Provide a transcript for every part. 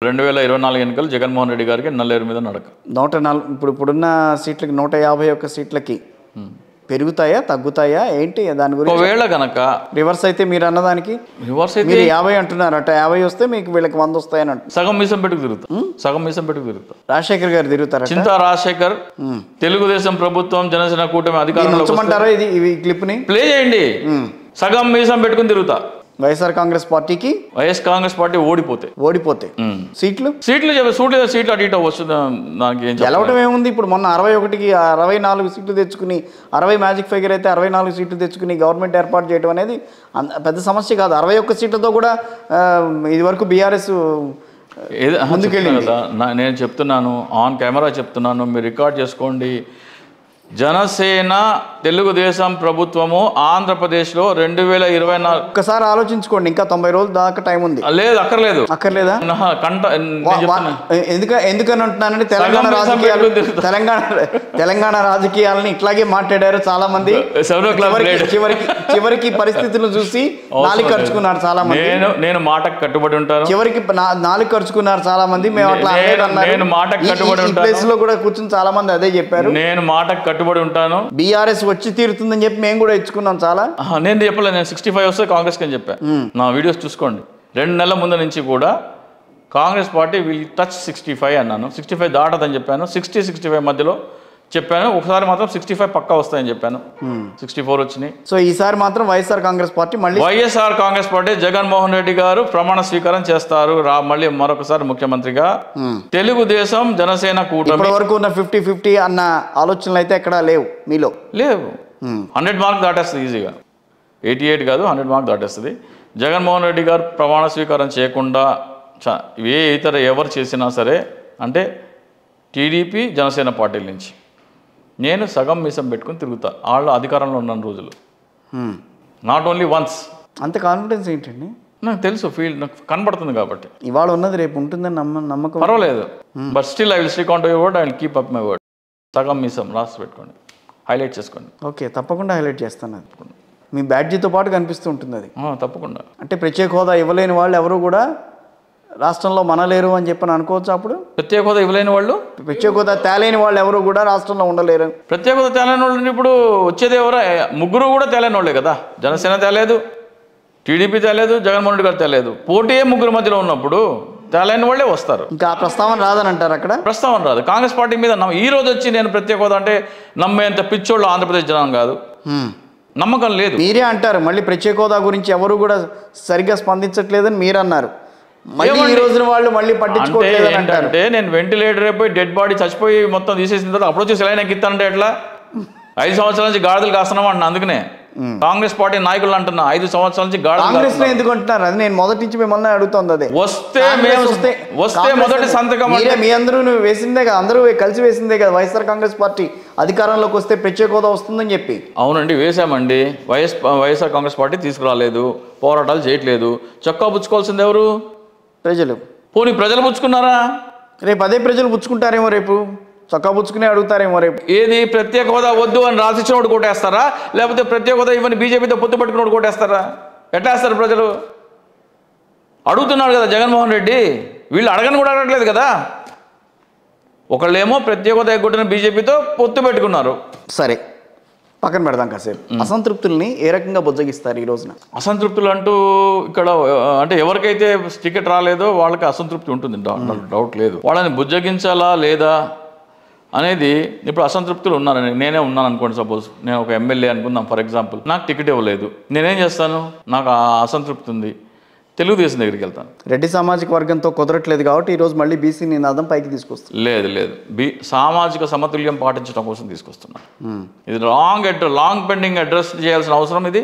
2024 ఎన్నికలు జగన్మోహన్ రెడ్డి గారికి నల్లేరు మీద నడక. 104 ఇప్పుడున్న సీట్లకి 151 సీట్లకి పెరుగుతాయా తగ్గుతాయా ఏంటి దాని గురించి? ఒకవేళ కనుక రివర్స్ అయితే మీరు అన్నదానికి రివర్స్ అయితే మీరు 50 అంటున్నారు, అట 50 వస్తే మీకు వీళ్ళకి 100 వస్తాయని అంటారు. సగం మీసం పెట్టుకు తిరుగుతా. రాజశేఖర్ గారు తిరుగుతారు. చింతా రాజశేఖర్ తెలుగుదేశం ప్రభుత్వం జనసేన కూటమి అధికారంలో ఉంచమంటారా? ఇది ఈ క్లిప్ ని ప్లే చేయండి. సగం మీసం పెట్టుకుని తిరుగుతా. వైఎస్ఆర్ కాంగ్రెస్ పార్టీకి కాంగ్రెస్ పార్టీ ఓడిపోతే సీట్లు అటు ఇటు వస్తుంది. నాకు ఏం గెలవడం ఏముంది? ఇప్పుడు మొన్న 61కి 64 సీట్లు తెచ్చుకుని 60 మ్యాజిక్ ఫిగర్ అయితే 64 సీట్లు తెచ్చుకుని గవర్నమెంట్ ఏర్పాటు చేయడం అనేది పెద్ద సమస్య కాదు. 61 సీట్లతో కూడా ఇది వరకు బీఆర్ఎస్ ముందుకెళ్ళింది కదా. నేను చెప్తున్నాను, ఆన్ కెమెరా చెప్తున్నాను, మీరు రికార్డ్ చేసుకోండి. జనసేన తెలుగుదేశం ప్రభుత్వము ఆంధ్రప్రదేశ్లో 2024 ఒక్కసారి ఆలోచించుకోండి. ఇంకా 90 రోజుల దాకా టైం ఉంది. లేదు, అక్కర్లేదా? ఎందుకని అంటున్నానంటే తెలంగాణ రాజకీయాలని ఇట్లాగే మాట్లాడారు చాలా మంది. చివరికి పరిస్థితులను చూసి నాలుగు ఖర్చుకున్నారు చాలా మంది. నేను మాటకు కట్టుబడి ఉంటాను. చివరికి నాలుగు ఖర్చుకున్నారు చాలా మంది. మేము అట్లా ప్లేస్ లో కూడా కూర్చుని చాలా మంది అదే చెప్పారు. నేను మాటకు కట్టుబడి ఉంటాను. బీఆర్ఎస్ వచ్చి తీరుతుందని చెప్పి మేము కూడా ఇచ్చుకున్నాం చాలా. నేను చెప్పలేదు, నేను 65 వస్తే కాంగ్రెస్ అని చెప్పాను. నా వీడియోస్ చూసుకోండి. 2 నెలల ముందు నుంచి కూడా కాంగ్రెస్ పార్టీ విల్ టచ్ 65 అన్నాను. 65 దాటదని చెప్పాను. 60-65 మధ్యలో చెప్పాను. ఒకసారి మాత్రం 65 పక్కా వస్తాయని చెప్పాను. 64 వచ్చినాయి. సో ఈసారి మాత్రం వైఎస్ఆర్ కాంగ్రెస్ పార్టీ జగన్మోహన్ రెడ్డి గారు ప్రమాణ స్వీకారం చేస్తారు. మళ్ళీ మరొకసారి ముఖ్యమంత్రిగా. తెలుగుదేశం జనసేన కూటమి ఇప్పటి వరకు ఉన్న 50-50 అన్న ఆలోచనలు అయితే ఎక్కడా లేవు మీలో. లేవు. 100 మార్క్ దాటేస్తుంది ఈజీగా. 88 కాదు, 100 మార్క్ దాటేస్తుంది. జగన్మోహన్ రెడ్డి గారు ప్రమాణ స్వీకారం చేయకుండా ఎవరు చేసినా సరే, అంటే టీడీపీ జనసేన పార్టీల నుంచి నేను సగం మీసం పెట్టుకుని తిరుగుతా. వాళ్ళు అధికారంలో ఉన్న రోజులు. Not only once. అంత కాన్ఫిడెన్స్ ఏంటండి? నాకు తెలుసు, నాకు కనబడుతుంది కాబట్టి. ఇవాళ ఉన్నది రేపు ఉంటుందని నమ్మకం. పర్వాలేదు. But still I will stick on to your word. I will keep up my word. సగం మీసం రాసి పెట్టుకోండి, హైలైట్ చేసుకోండి. ఓకే, తప్పకుండా హైలైట్ చేస్తాను. మీ బ్యాడ్జీతో పాటు కనిపిస్తూ ఉంటుంది అది. తప్పకుండా. అంటే ప్రత్యేక హోదా ఇవ్వలేని వాళ్ళు ఎవరు కూడా రాష్ట్రంలో మనలేరు అని చెప్పని అనుకోవచ్చు. అప్పుడు ప్రత్యేక హోదా ఇవ్వలేని వాళ్ళు, ప్రత్యేక హోదా తేలేని వాళ్ళు ఎవరు కూడా రాష్ట్రంలో ఉండలేరు. ప్రత్యేక హోదా తేలేని వాళ్ళు ఇప్పుడు వచ్చేది ఎవరు? ముగ్గురు కూడా తేలేని వాళ్ళే కదా. జనసేన తేలేదు, టీడీపీ తేలేదు, జగన్మోహన్ రెడ్డి గారు తేలేదు. పోటీ ముగ్గురు మధ్యలో ఉన్నప్పుడు తేలేని వాళ్ళే వస్తారు. ఇంకా ఆ ప్రస్తావన రాదని అంటారు. అక్కడ ప్రస్తావన రాదు. కాంగ్రెస్ పార్టీ మీద ఈ రోజు వచ్చి నేను ప్రత్యేక హోదా అంటే నమ్మేంత పిచ్చోళ్ళు ఆంధ్రప్రదేశ్ జనం కాదు. నమ్మకం లేదు. మీరే అంటారు మళ్ళీ ప్రత్యేక హోదా గురించి ఎవరు కూడా సరిగ్గా స్పందించట్లేదని మీరు అన్నారు. ఈ రోజున వాళ్ళు మళ్ళీ పట్టించుకోవట్లేదు అంటే నేను వెంటిలేటర్ అయిపోయి డెడ్ బాడీ చచ్చిపోయి మొత్తం తీసేసిన తర్వాత అప్పుడు వచ్చి సెలైన్ ఎక్కిస్తానంటే ఎట్లా? 5 సంవత్సరాల నుంచి గాడిదలు కాస్తున్నాం అంటున్నా. అందుకనే కాంగ్రెస్ పార్టీ నాయకులు అంటున్నా 5 సంవత్సరాల నుంచి కాంగ్రెస్ ఎందుకు అంటున్నారు? అది నేను మొదటి నుంచి మిమ్మల్ని అడుగుతుంది. అదే వస్తే మొదటి సంతకం మీ అందరూ వేసిందే కదా, అందరూ కలిసి వేసిందే కదా వైఎస్ఆర్ కాంగ్రెస్ పార్టీ అధికారంలోకి వస్తే ప్రత్యేక హోదా వస్తుందని చెప్పి. అవునండి, వేసామండి. వైఎస్ఆర్ కాంగ్రెస్ పార్టీ తీసుకురాలేదు, పోరాటాలు చేయట్లేదు. చొక్కా పుచ్చుకోవాల్సింది ఎవరు? ప్రజలు. పోనీ ప్రజలు పుచ్చుకున్నారా? రేపు అదే ప్రజలు పుచ్చుకుంటారేమో, రేపు చొక్కా పుచ్చుకునే అడుగుతారేమో రేపు. ఏది ప్రత్యేక హోదా వద్దు అని రాసిచ్చినోడు కొట్టేస్తారా? లేకపోతే ప్రత్యేక హోదా ఇవన్నీ బీజేపీతో పొత్తు పట్టుకున్నోడు కొట్టేస్తారా? ఎట్లా వేస్తారు ప్రజలు? అడుగుతున్నాడు కదా జగన్మోహన్ రెడ్డి. వీళ్ళు అడగని కూడా అడగట్లేదు కదా. ఒకళ్ళేమో ప్రత్యేక హోదా ఎగ్గొట్టిన బీజేపీతో పొత్తు పెట్టుకున్నారు. సరే, పక్కన పెడదాం కాసేపు. అసంతృప్తుల్ని ఏ రకంగా బుజ్జగిస్తారు ఈ రోజున? అసంతృప్తులు అంటూ ఇక్కడ అంటే ఎవరికైతే టికెట్ రాలేదో వాళ్ళకి అసంతృప్తి ఉంటుంది, డౌట్ లేదు. వాళ్ళని బుజ్జగించాలా లేదా అనేది. ఇప్పుడు అసంతృప్తులు ఉన్నారని నేనే ఉన్నాను అనుకోండి. సపోజ్ నేను ఒక ఎమ్మెల్యే అనుకుందాం ఫర్ ఎగ్జాంపుల్. నాకు టికెట్ ఇవ్వలేదు, నేనేం చేస్తాను? నాకు అసంతృప్తి ఉంది, తెలుగుదేశం దగ్గరికి వెళ్తాను. రెడ్డి సామాజిక వర్గంతో కుదరట్లేదు కాబట్టి ఈరోజు మళ్ళీ బీసీ నినాదం పైకి తీసుకొస్తాను. లేదు, సామాజిక సమతుల్యం పాటించడం కోసం తీసుకొస్తున్నాను. ఇది లాంగ్ పెండింగ్ అడ్రస్ చేయాల్సిన అవసరం ఇది.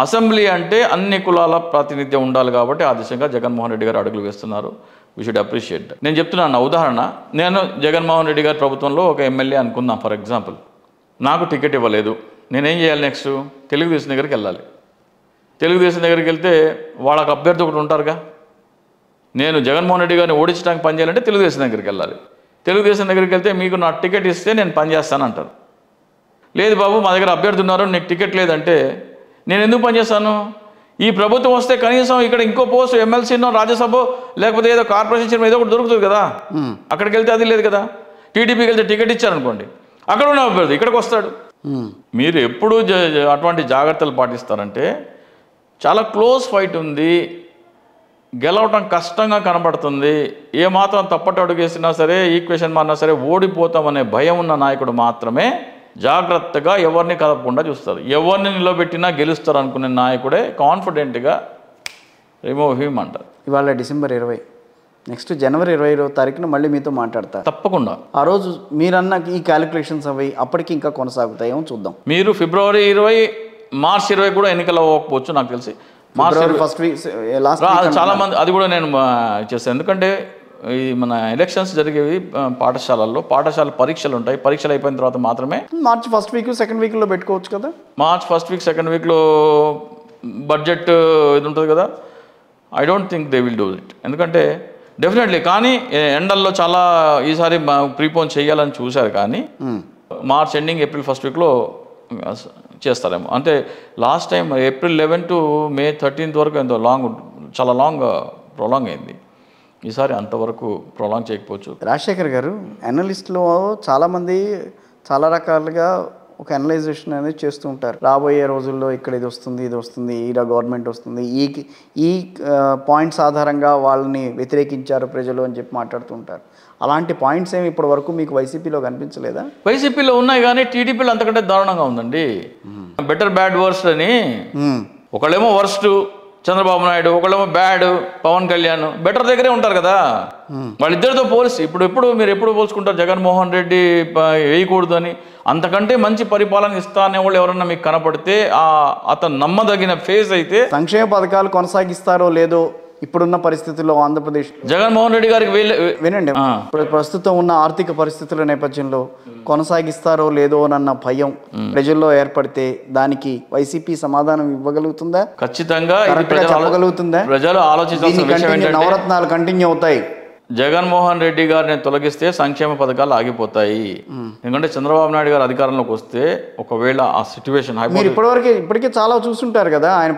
అసెంబ్లీ అంటే అన్ని కులాల ప్రాతినిధ్యం ఉండాలి కాబట్టి ఆ దిశగా జగన్మోహన్ రెడ్డి గారు అడుగులు వేస్తున్నారు. We should appreciate. నేను చెప్తున్నాను ఉదాహరణ. నేను జగన్మోహన్ రెడ్డి గారి ప్రభుత్వంలో ఒక ఎమ్మెల్యే అనుకుందాం ఫర్ ఎగ్జాంపుల్. నాకు టికెట్ ఇవ్వలేదు, నేనేం చేయాలి? నెక్స్ట్ తెలుగుదేశం దగ్గరికి వెళ్ళాలి. తెలుగుదేశం దగ్గరికి వెళ్తే వాళ్ళకి అభ్యర్థి ఒకటి ఉంటారుగా. నేను జగన్మోహన్ రెడ్డి గారిని ఓడించడానికి పనిచేయాలంటే తెలుగుదేశం దగ్గరికి వెళ్ళాలి. తెలుగుదేశం దగ్గరికి వెళ్తే మీకు నా టికెట్ ఇస్తే నేను పనిచేస్తాను అంటారు. లేదు బాబు, మా దగ్గర అభ్యర్థి ఉన్నారు, నీకు టికెట్ లేదంటే నేను ఎందుకు పనిచేస్తాను? ఈ ప్రభుత్వం వస్తే కనీసం ఇక్కడ ఇంకో పోస్ట్ ఎమ్మెల్సీనో రాజ్యసభ లేకపోతే ఏదో కార్పొరేషన్ చైర్మన్ ఏదో ఒకటి దొరుకుతుంది కదా. అక్కడికి వెళ్తే అది లేదు కదా. టీడీపీకి వెళ్తే టికెట్ ఇచ్చారనుకోండి, అక్కడ ఉన్న అభ్యర్థి ఇక్కడికి వస్తాడు. మీరు ఎప్పుడు అటువంటి జాగ్రత్తలు పాటిస్తారంటే చాలా క్లోజ్ ఫైట్ ఉంది, గెలవటం కష్టంగా కనబడుతుంది, ఏమాత్రం తప్పట అడుగేసినా సరే ఈక్వేషన్ మారినా సరే ఓడిపోతామనే భయం ఉన్న నాయకుడు మాత్రమే జాగ్రత్తగా ఎవరిని కదపకుండా చూస్తారు. ఎవరిని నిలబెట్టినా గెలుస్తారు అనుకునే నాయకుడే కాన్ఫిడెంట్గా రిమూవ్ హిమ్ అంటారు. ఇవాళ డిసెంబర్ 20, నెక్స్ట్ జనవరి 20వ తారీఖున మళ్ళీ మీతో మాట్లాడతారు. తప్పకుండా ఆ రోజు మీరన్న ఈ క్యాలిక్యులేషన్స్ అవి అప్పటికి ఇంకా కొనసాగుతాయేమో చూద్దాం. మీరు ఫిబ్రవరి 20, మార్చి 20 కూడా ఎన్నికలు అవ్వకపోవచ్చు నాకు తెలిసి. మార్చి ఫస్ట్ వీక్ లాస్ట్ చాలా మంది అది కూడా నేను చేస్తాను. ఎందుకంటే ఈ మన ఎలక్షన్స్ జరిగేవి పాఠశాల పరీక్షలు ఉంటాయి. పరీక్షలు అయిపోయిన తర్వాత మాత్రమే మార్చి ఫస్ట్ వీక్ సెకండ్ వీక్లో పెట్టుకోవచ్చు కదా. మార్చ్ ఫస్ట్ వీక్ సెకండ్ వీక్లో బడ్జెట్ ఇది ఉంటుంది కదా. I don't think they will do it. ఎందుకంటే డెఫినెట్లీ కానీ ఎండల్లో చాలా ఈసారి ప్రీపోన్ చేయాలని చూశారు, కానీ మార్చ్ ఎండింగ్ ఏప్రిల్ ఫస్ట్ వీక్లో చేస్తారేమో. అంటే last time April 11 to May 13 వరకు ఎంతో చాలా ప్రొలాంగ్ అయింది. ఈసారి అంతవరకు ప్రొలాంగ్ చేయకపోవచ్చు. రాజశేఖర్ గారు, అనలిస్ట్లో చాలామంది చాలా రకాలుగా ఒక అనలైజేషన్ అనేది చేస్తూ ఉంటారు. రాబోయే రోజుల్లో ఇక్కడ ఇది వస్తుంది, ఈడ గవర్నమెంట్ వస్తుంది, ఈ పాయింట్స్ ఆధారంగా వాళ్ళని వ్యతిరేకించారు ప్రజలు అని చెప్పి మాట్లాడుతూ ఉంటారు. అలాంటి పాయింట్స్ ఏమి ఇప్పటి వరకు మీకు వైసీపీలో కనిపించలేదా? వైసీపీలో ఉన్నాయి, కానీ టీడీపీలో అంతకంటే దారుణంగా ఉందండి. బెటర్ బ్యాడ్ వర్స్ట్ అని ఒకళ్ళేమో వర్స్ట్ చంద్రబాబు నాయుడు, ఒకళ్ళేమో బ్యాడ్ పవన్ కళ్యాణ్. బెటర్ దగ్గరే ఉంటారు కదా వాళ్ళిద్దరితో పోలిసి. మీరు ఎప్పుడు పోల్చుకుంటారు జగన్మోహన్ రెడ్డి వేయకూడదు అని? అంతకంటే మంచి పరిపాలన ఇస్తానే వాళ్ళు ఎవరన్నా మీకు కనపడితే అతను నమ్మదగిన ఫేస్ అయితే. సంక్షేమ పథకాలు కొనసాగిస్తారో లేదో ఇప్పుడున్న పరిస్థితుల్లో ఆంధ్రప్రదేశ్ జగన్మోహన్ రెడ్డి గారికి వినండి, ప్రస్తుతం ఉన్న ఆర్థిక పరిస్థితుల నేపథ్యంలో కొనసాగిస్తారో లేదో అన్న భయం ప్రజల్లో ఏర్పడితే దానికి వైసీపీ సమాధానం ఇవ్వగలుగుతుందా? ఖచ్చితంగా చెప్పగలుగుతుందా? ప్రజలు ఆలోచించాల్సిన నవరత్నాలు కంటిన్యూ అవుతాయి. జగన్మోహన్ రెడ్డి గారిని తొలగిస్తే సంక్షేమ పథకాలు ఆగిపోతాయి. ఎందుకంటే చంద్రబాబు నాయుడు గారు అధికారంలోకి వస్తే ఒకవేళ ఆ సిచ్యువేషన్ మీరు ఇప్పటికే చాలా చూస్తుంటారు కదా. ఆయన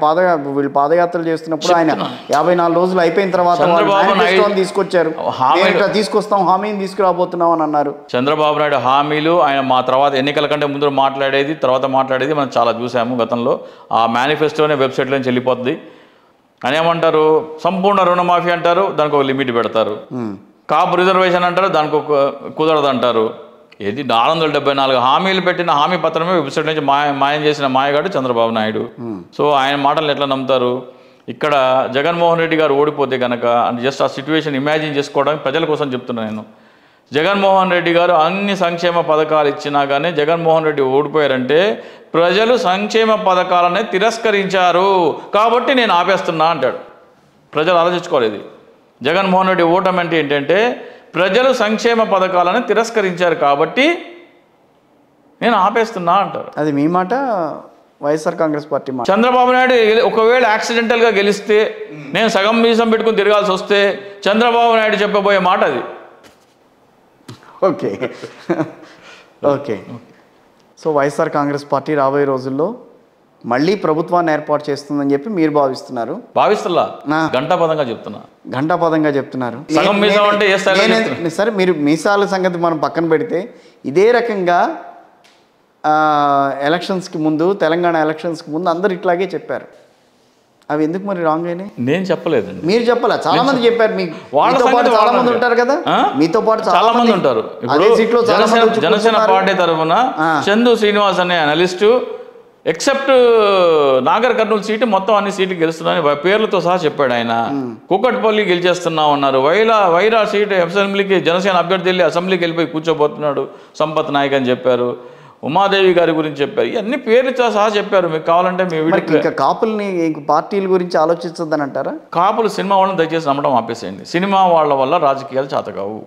వీళ్ళు పాదయాత్రలు చేస్తున్నప్పుడు ఆయన 54 రోజులు అయిపోయిన తర్వాత తీసుకొచ్చారు, తీసుకొస్తాం హామీని తీసుకురాబోతున్నాం అని అన్నారు. చంద్రబాబు నాయుడు హామీలు ఆయన మా తర్వాత ఎన్నికల కంటే ముందు తర్వాత మాట్లాడేది మనం చాలా చూసాము గతంలో. ఆ మేనిఫెస్టోనే వెబ్సైట్లో నుంచి వెళ్ళిపోతుంది. అని ఏమంటారు, సంపూర్ణ రుణమాఫీ అంటారు, దానికి ఒక లిమిట్ పెడతారు. కాపు రిజర్వేషన్ అంటారు, దానికి ఒక కుదరదు అంటారు. ఏది 474 హామీలు పెట్టిన హామీ పత్రమే వెబ్సైట్ నుంచి మాయం చేసిన మాయగాడు చంద్రబాబు నాయుడు. సో ఆయన మాటలు ఎట్లా నమ్ముతారు? ఇక్కడ జగన్మోహన్ రెడ్డి గారు ఓడిపోతే కనుక జస్ట్ ఆ సిచ్యువేషన్ ఇమాజిన్ చేసుకోవడానికి ప్రజల కోసం చెప్తున్నాను నేను. జగన్మోహన్ రెడ్డి గారు అన్ని సంక్షేమ పథకాలు ఇచ్చినా కానీ జగన్మోహన్ రెడ్డి ఓడిపోయారంటే ప్రజలు సంక్షేమ పథకాలనే తిరస్కరించారు కాబట్టి నేను ఆపేస్తున్నా అంటాడు. ప్రజలు ఆలోచించుకోలేదు. జగన్మోహన్ రెడ్డి ఓటమి అంటే ఏంటంటే ప్రజలు సంక్షేమ పథకాలను తిరస్కరించారు కాబట్టి నేను ఆపేస్తున్నా అంటారు. అది మీ మాట, వైఎస్ఆర్ కాంగ్రెస్ పార్టీ మాట. చంద్రబాబు నాయుడు ఒకవేళ యాక్సిడెంటల్గా గెలిస్తే, నేను సగం మీసం పెట్టుకుని తిరగాల్సి వస్తే చంద్రబాబు నాయుడు చెప్పబోయే మాట అది. Okay. So YSR Congress party రాబోయే రోజుల్లో మళ్ళీ ప్రభుత్వాన్ని ఏర్పాటు చేస్తుందని చెప్పి మీరు భావిస్తున్నారు? ఘంటాపదంగా చెప్తున్నారు. సరే, మీరు మీసాల సంగతి మనం పక్కన పెడితే ఇదే రకంగా ఎలక్షన్స్కి ముందు, తెలంగాణ ఎలక్షన్స్కి ముందు అందరు ఇట్లాగే చెప్పారు. అవి ఎందుకు మరి రాంగ్ అయినాయి? నేను చెప్పలేదండి, మీరు చెప్పాలా? చాలా మంది చెప్పారు. మీతో పాటు చాలా మంది ఉంటారు కదా, మీతో పాటు చాలా మంది ఉంటారు. జనసేన పార్టీ తరఫున చందు శ్రీనివాస్ అనే analyst except Nagar Kurnool seat మొత్తం అన్ని సీట్లు గెలుస్తున్నాయని పేర్లతో సహా చెప్పాడు ఆయన. కూకట్పల్లి గెలిచేస్తున్నాం అన్నారు. వైరా సీటు అసెంబ్లీకి జనసేన అభ్యర్థి వెళ్ళి అసెంబ్లీకి వెళ్ళిపోయి కూర్చోబోతున్నాడు సంపత్ నాయక్ అని చెప్పారు. ఉమాదేవి గారి గురించి చెప్పారు. ఇవన్నీ పేర్లతో సహా చెప్పారు. మీకు కావాలంటే మీ ఇంకా కాపుల్ని పార్టీల గురించి ఆలోచించొద్దని అంటారా? కాపులు సినిమా వాళ్ళని దయచేసి నమ్మడం ఆపేసేయండి. సినిమా వాళ్ళ వల్ల రాజకీయాలు చేతకావు.